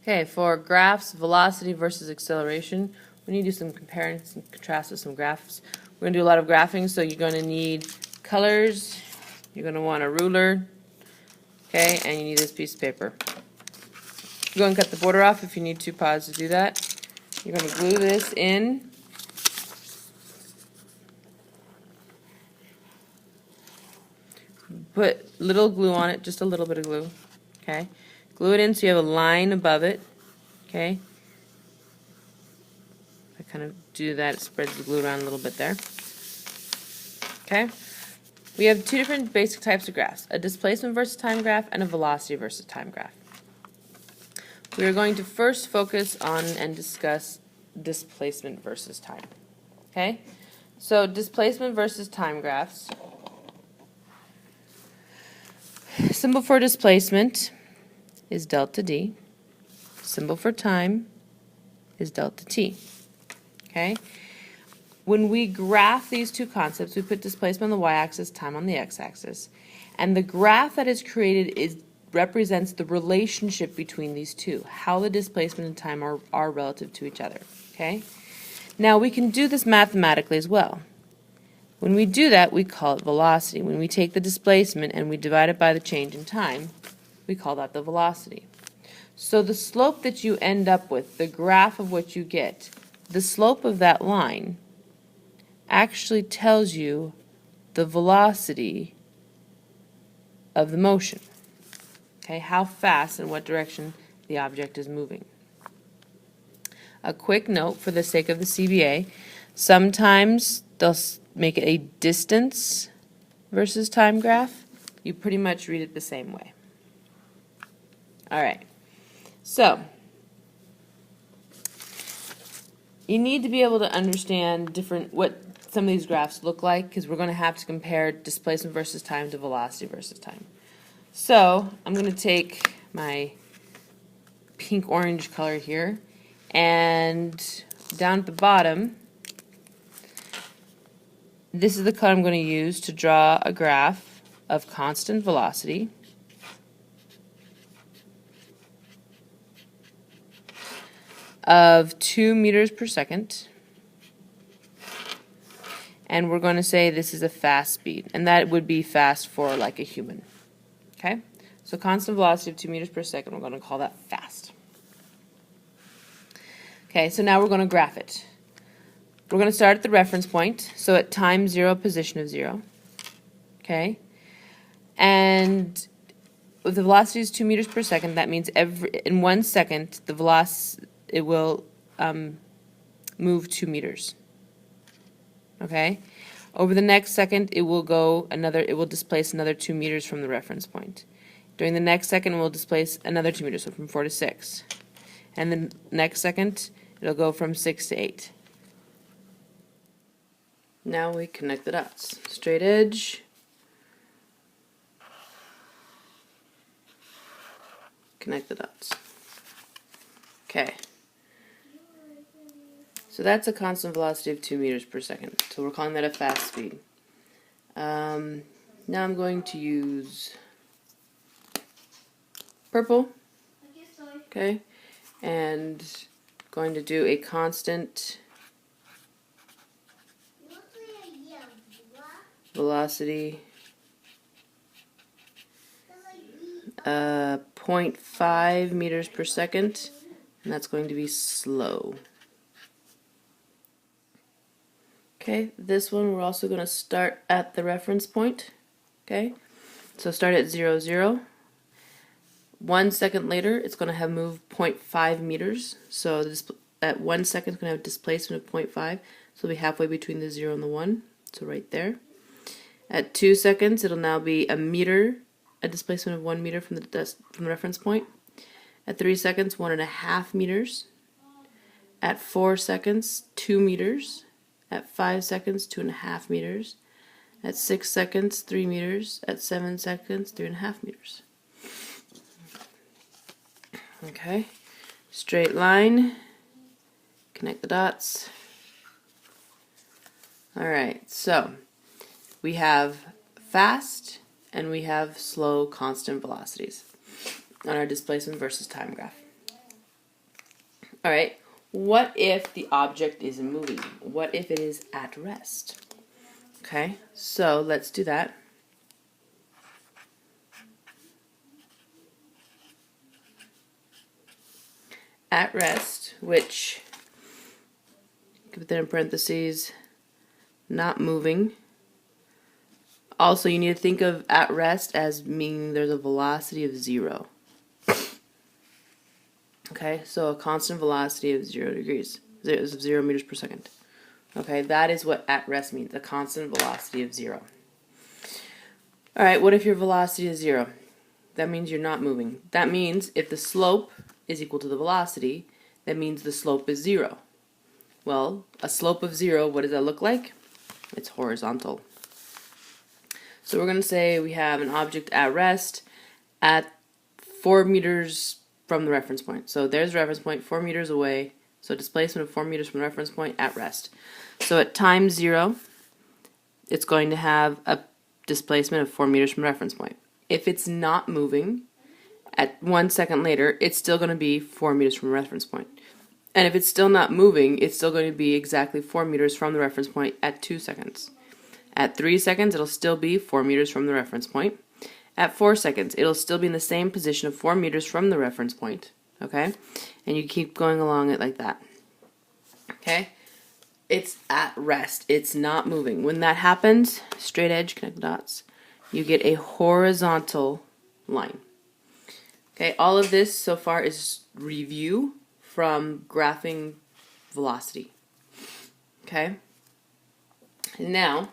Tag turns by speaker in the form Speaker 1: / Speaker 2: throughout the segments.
Speaker 1: Okay, for graphs, velocity versus acceleration, we need to do some comparisons and contrasts with some graphs. We're going to do a lot of graphing, so you're going to need colors, you're going to want a ruler, okay, and you need this piece of paper. Go and cut the border off if you need to, pause to do that. You're going to glue this in. Put little glue on it, just a little bit of glue, okay. Glue it in so you have a line above it, okay. I kind of do that, it spreads the glue around a little bit there. Okay. We have two different basic types of graphs, a displacement versus time graph and a velocity versus time graph. We are going to first focus on and discuss displacement versus time. Okay? So displacement versus time graphs. Symbol for displacement is delta D. Symbol for time is delta T. Okay? When we graph these two concepts, we put displacement on the y-axis, time on the x-axis, and the graph that is created represents the relationship between these two, how the displacement and time are relative to each other. Okay? Now we can do this mathematically as well. When we do that, we call it velocity. When we take the displacement and we divide it by the change in time, we call that the velocity. So the slope that you end up with, the graph of what you get, the slope of that line actually tells you the velocity of the motion. Okay, how fast and what direction the object is moving. A quick note for the sake of the CBA, sometimes they'll make it a distance versus time graph. You pretty much read it the same way. Alright, so you need to be able to understand what some of these graphs look like, because we're going to have to compare displacement versus time to velocity versus time. So I'm going to take my pink-orange color here, and down at the bottom, this is the color I'm going to use to draw a graph of constant velocity of 2 meters per second. And we're going to say this is a fast speed, and that would be fast for like a human. Okay? So constant velocity of 2 meters per second, we're going to call that fast. Okay, so now we're going to graph it. We're going to start at the reference point, so at time 0, position of 0. Okay? And if the velocity is 2 meters per second, that means in 1 second, the velocity, it will move 2 meters. Okay? Over the next second, it will displace another 2 meters from the reference point. During the next second, it will displace another 2 meters, so from 4 to 6. And the next second, it'll go from 6 to 8. Now we connect the dots. Straight edge. Connect the dots. Okay. So that's a constant velocity of 2 meters per second. So we're calling that a fast speed. Now I'm going to use purple. Okay. And going to do a constant velocity 0.5 meters per second, and that's going to be slow. Okay, this one we're also going to start at the reference point. Okay, so start at 0, 0. 1 second later, it's going to have moved 0.5 meters. So this, at 1 second, it's going to have a displacement of 0.5. So it'll be halfway between the 0 and the 1. So right there. At 2 seconds, it'll now be a meter, a displacement of 1 meter from the reference point. At 3 seconds, 1.5 meters. At 4 seconds, 2 meters. At 5 seconds, 2.5 meters. At 6 seconds, 3 meters. At 7 seconds, 3.5 meters. Okay, straight line, connect the dots. Alright, so we have fast and we have slow constant velocities on our displacement versus time graph. All right, what if the object isn't moving? What if it is at rest? Okay, so let's do that. At rest, which, put that in parentheses, not moving. Also, you need to think of at rest as meaning there's a velocity of 0. Okay, so a constant velocity of 0 degrees, 0 meters per second. Okay, that is what at rest means, a constant velocity of 0. All right, what if your velocity is 0? That means you're not moving. That means if the slope is equal to the velocity, that means the slope is 0. Well, a slope of 0, what does that look like? It's horizontal. So we're going to say we have an object at rest at 4 meters from the reference point. So there's the reference point, 4 meters away. So displacement of 4 meters from the reference point at rest. So at time 0, it's going to have a displacement of 4 meters from the reference point. If it's not moving, at 1 second later, it's still going to be 4 meters from the reference point. And if it's still not moving, it's still going to be exactly 4 meters from the reference point at 2 seconds. At 3 seconds, it'll still be 4 meters from the reference point. At 4 seconds, it'll still be in the same position of 4 meters from the reference point. Okay? And you keep going along it like that. Okay? It's at rest. It's not moving. When that happens, straight edge, connect the dots, you get a horizontal line. Okay? All of this so far is review from graphing velocity. Okay? Now,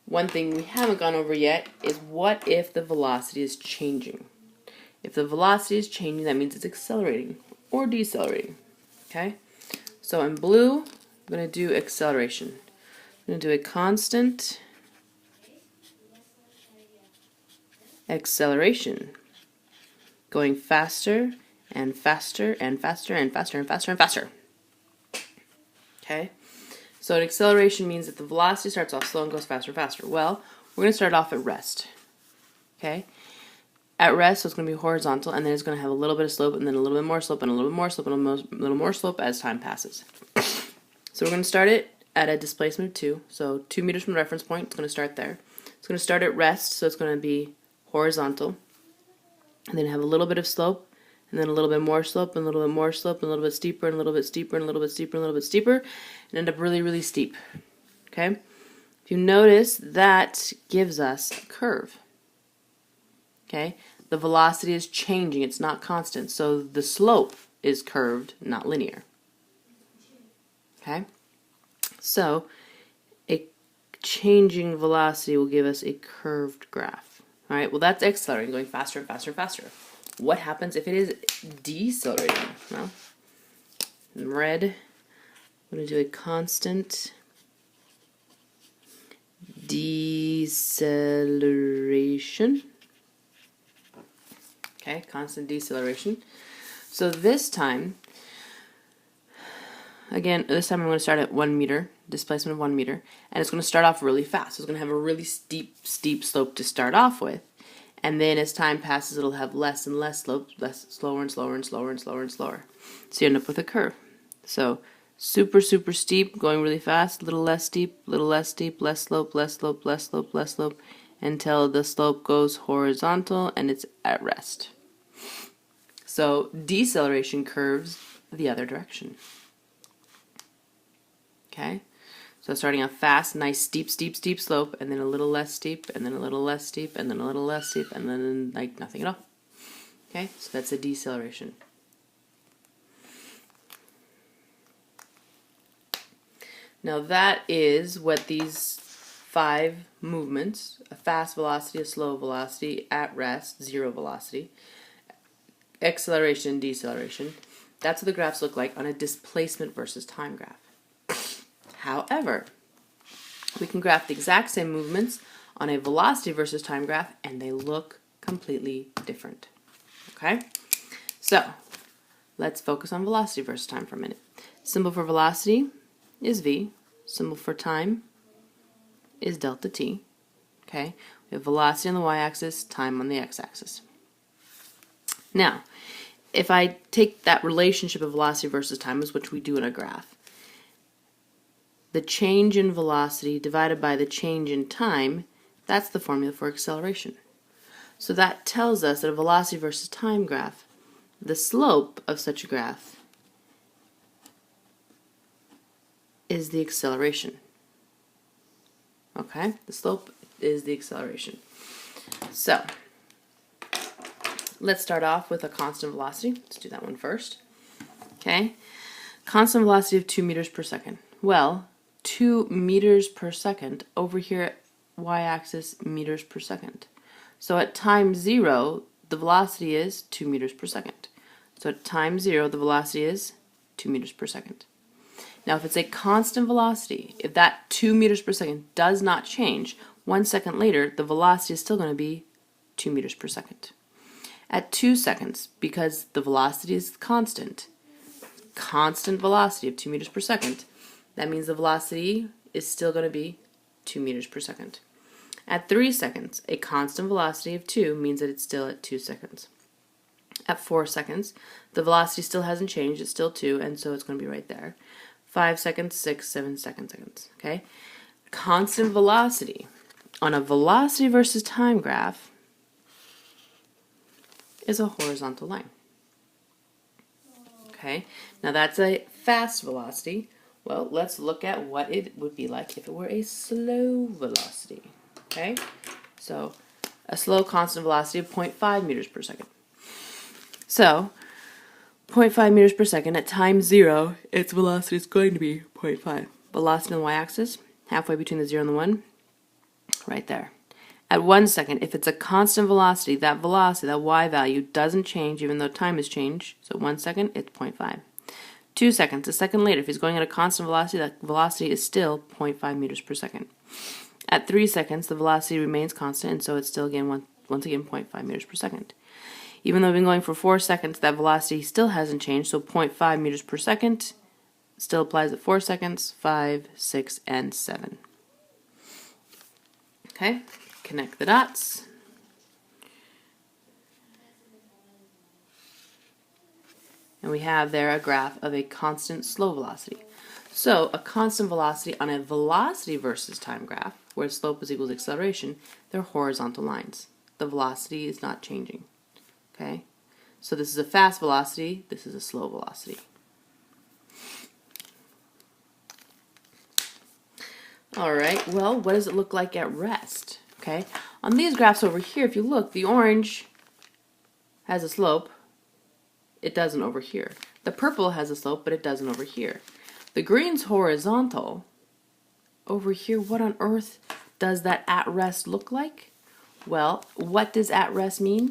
Speaker 1: one thing we haven't gone over yet is what if the velocity is changing? If the velocity is changing, that means it's accelerating or decelerating. Okay? So in blue, I'm going to do acceleration. I'm going to do a constant acceleration, going faster and faster and faster and faster and faster and faster. Okay? So an acceleration means that the velocity starts off slow and goes faster and faster. Well, we're going to start off at rest. Okay? At rest, so it's going to be horizontal, and then it's going to have a little bit of slope, and then a little bit more slope, and a little bit more slope, and a little more slope as time passes. So we're going to start it at a displacement of 2. So 2 meters from the reference point, it's going to start there. It's going to start at rest, so it's going to be horizontal, and then have a little bit of slope, and then a little bit more slope, and a little bit more slope, and a little bit steeper, and a little bit steeper, and a little bit steeper, and a little bit steeper, and end up really, really steep. Okay? If you notice, that gives us a curve. Okay? The velocity is changing, it's not constant, so the slope is curved, not linear. Okay? So, a changing velocity will give us a curved graph. Alright, well that's accelerating, going faster and faster and faster. What happens if it is decelerating? Well, in red, I'm going to do a constant deceleration. Okay, constant deceleration. So this time, again, this time I'm going to start at 1 meter, displacement of 1 meter, and it's going to start off really fast. So it's going to have a really steep slope to start off with. And then as time passes, it'll have less and less slope, slower and slower and slower and slower and slower. So you end up with a curve. So super, super steep, going really fast, little less steep, less slope, less slope, less slope, less slope, until the slope goes horizontal and it's at rest. So deceleration curves the other direction. Okay? So starting off fast, nice steep slope, and then a little less steep, and then a little less steep, and then a little less steep, and then like nothing at all. Okay? So that's a deceleration. Now that is what these 5 movements, a fast velocity, a slow velocity, at rest, 0 velocity, acceleration, deceleration, that's what the graphs look like on a displacement versus time graph. However, we can graph the exact same movements on a velocity versus time graph, and they look completely different. Okay? So, let's focus on velocity versus time for a minute. Symbol for velocity is v. Symbol for time is delta t. Okay? We have velocity on the y-axis, time on the x-axis. Now, if I take that relationship of velocity versus time, is which we do in a graph, the change in velocity divided by the change in time, that's the formula for acceleration. So that tells us that a velocity versus time graph, the slope of such a graph is the acceleration. Okay, the slope is the acceleration. So let's start off with a constant velocity. Let's do that one first. Okay, constant velocity of 2 meters per second. Well, 2 meters per second, over here at y-axis, meters per second. So at time 0, the velocity is 2 meters per second. So at time 0, the velocity is 2 meters per second. Now if it's a constant velocity, if that 2 meters per second does not change, 1 second later, the velocity is still going to be 2 meters per second. At 2 seconds, because the velocity is constant velocity of 2 meters per second, that means the velocity is still going to be 2 meters per second. At 3 seconds, a constant velocity of 2 means that it's still at 2 seconds. At 4 seconds, the velocity still hasn't changed, it's still 2, and so it's going to be right there. 5 seconds, 6, 7 seconds, okay? Constant velocity on a velocity versus time graph is a horizontal line. Okay, now that's a fast velocity. Well, let's look at what it would be like if it were a slow velocity. Okay, so a slow constant velocity of 0.5 meters per second. So 0.5 meters per second at time 0, its velocity is going to be 0.5. Velocity on the y-axis, halfway between the 0 and the 1, right there. At 1 second, if it's a constant velocity, that y value doesn't change even though time has changed. So 1 second, it's 0.5. 2 seconds, a second later, if he's going at a constant velocity, that velocity is still 0.5 meters per second. At 3 seconds, the velocity remains constant, and so it's still again once again 0.5 meters per second. Even though we've been going for 4 seconds, that velocity still hasn't changed, so 0.5 meters per second still applies at 4 seconds, 5, 6, and 7. Okay, connect the dots. And we have there a graph of a constant slow velocity. So a constant velocity on a velocity versus time graph, where slope is equal to acceleration, they're horizontal lines. The velocity is not changing. Okay, so this is a fast velocity, this is a slow velocity. Alright, well, what does it look like at rest? Okay, on these graphs over here, if you look, the orange has a slope. It doesn't over here. The purple has a slope, but it doesn't over here. The green's horizontal. Over here, what on earth does that at rest look like? Well, what does at rest mean?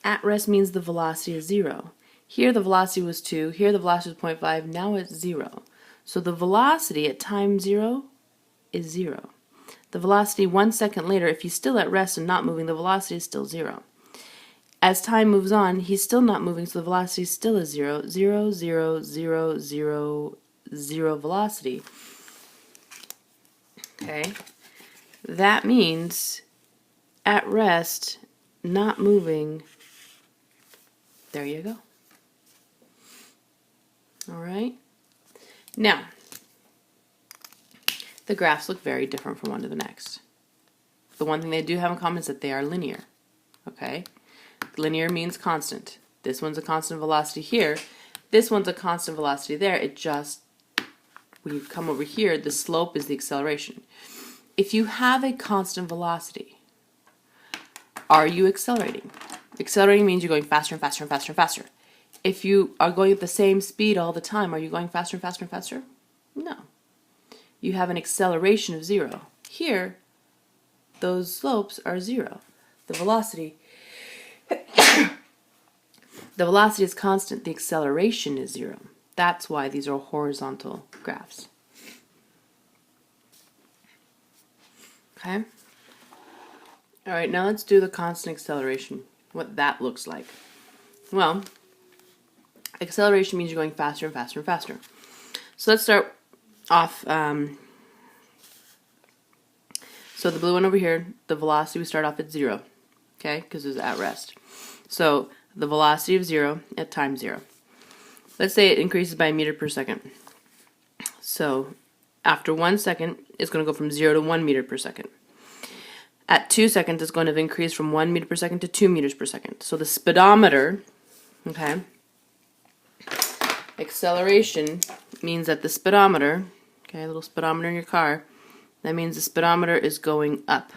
Speaker 1: At rest means the velocity is 0. Here the velocity was 2, here the velocity was 0.5, now it's 0. So the velocity at time 0 is 0. The velocity 1 second later, if he's still at rest and not moving, the velocity is still 0. As time moves on, he's still not moving, so the velocity still is 0. 0, 0, 0, 0, 0 velocity. Okay? That means at rest, not moving, there you go. Alright? Now, the graphs look very different from one to the next. The one thing they do have in common is that they are linear. Okay? Linear means constant. This one's a constant velocity here. This one's a constant velocity there. It just, when you come over here, the slope is the acceleration. If you have a constant velocity, are you accelerating? Accelerating means you're going faster and faster and faster and faster. If you are going at the same speed all the time, are you going faster and faster and faster? No. You have an acceleration of 0. Here, those slopes are 0. The velocity is constant. The acceleration is 0. That's why these are horizontal graphs. Okay? Alright, now let's do the constant acceleration. What that looks like. Well, acceleration means you're going faster and faster and faster. So let's start off. So the blue one over here, the velocity, we start off at 0. Okay? Because it's at rest. So the velocity of 0 at time 0. Let's say it increases by a meter per second. So after 1 second, it's going to go from 0 to 1 meter per second. At 2 seconds, it's going to increase from 1 meter per second to 2 meters per second. So the speedometer, okay, acceleration means that the speedometer, okay, a little speedometer in your car, that means the speedometer is going up.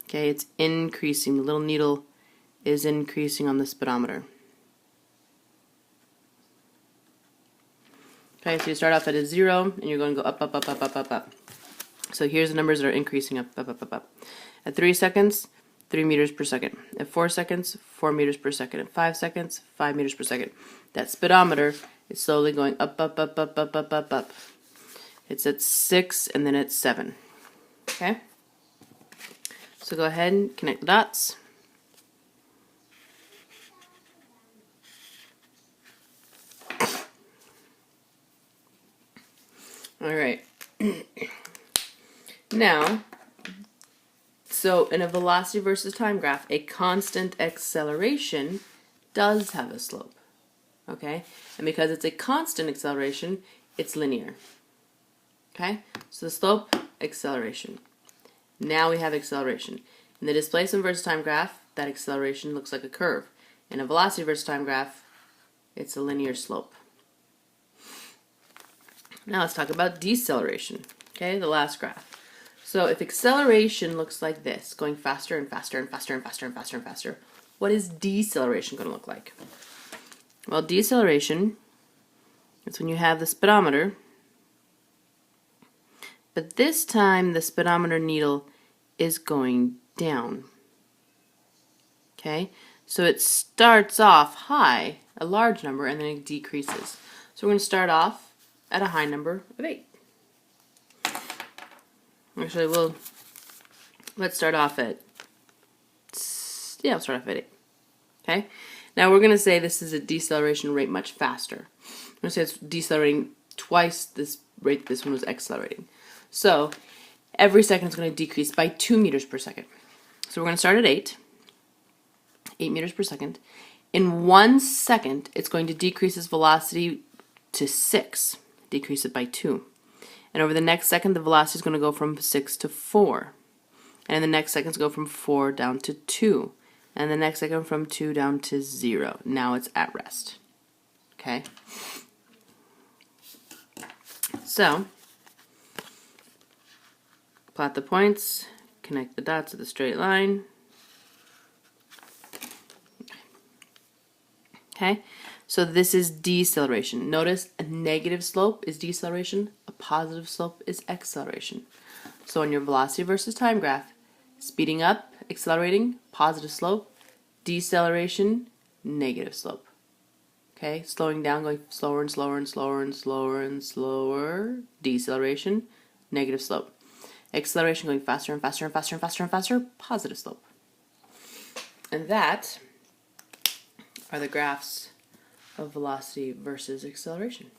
Speaker 1: Okay, it's increasing. The little needle is increasing on the speedometer. Okay, so you start off at a 0, and you're going to go up, up, up, up, up, up, up. So here's the numbers that are increasing up, up, up, up, up. At 3 seconds, 3 meters per second. At 4 seconds, 4 meters per second. At 5 seconds, 5 meters per second. That speedometer is slowly going up, up, up, up, up, up, up, up. It's at 6, and then it's 7. Okay? So go ahead and connect the dots. All right. Now, so in a velocity versus time graph, a constant acceleration does have a slope. Okay? And because it's a constant acceleration, it's linear. Okay? So the slope, acceleration. Now we have acceleration. In the displacement versus time graph, that acceleration looks like a curve. In a velocity versus time graph, it's a linear slope. Now let's talk about deceleration. Okay, the last graph. So if acceleration looks like this, going faster and faster and faster and faster and faster and faster, what is deceleration going to look like? Well, deceleration is when you have the speedometer, but this time the speedometer needle is going down. Okay, so it starts off high, a large number, and then it decreases. So we're going to start off at a high number of 8. Actually, let's start off at, let's start off at 8. Okay, now we're going to say this is a deceleration rate much faster. I'm going to say it's decelerating twice this rate this one was accelerating. So every second is going to decrease by 2 meters per second. So we're going to start at 8 meters per second. In 1 second, it's going to decrease its velocity to 6, decrease it by 2. And over the next second, the velocity is going to go from 6 to 4. And in the next second, it's go from 4 down to 2. And the next second, from 2 down to 0. Now it's at rest. Okay? So, plot the points, connect the dots to the straight line. Okay, so this is deceleration. Notice a negative slope is deceleration, a positive slope is acceleration. So on your velocity versus time graph, speeding up, accelerating, positive slope, deceleration, negative slope. Okay, slowing down, going slower and slower and slower and slower and slower, deceleration, negative slope. Acceleration going faster and faster and faster and faster and faster, positive slope. And that are the graphs of velocity versus acceleration.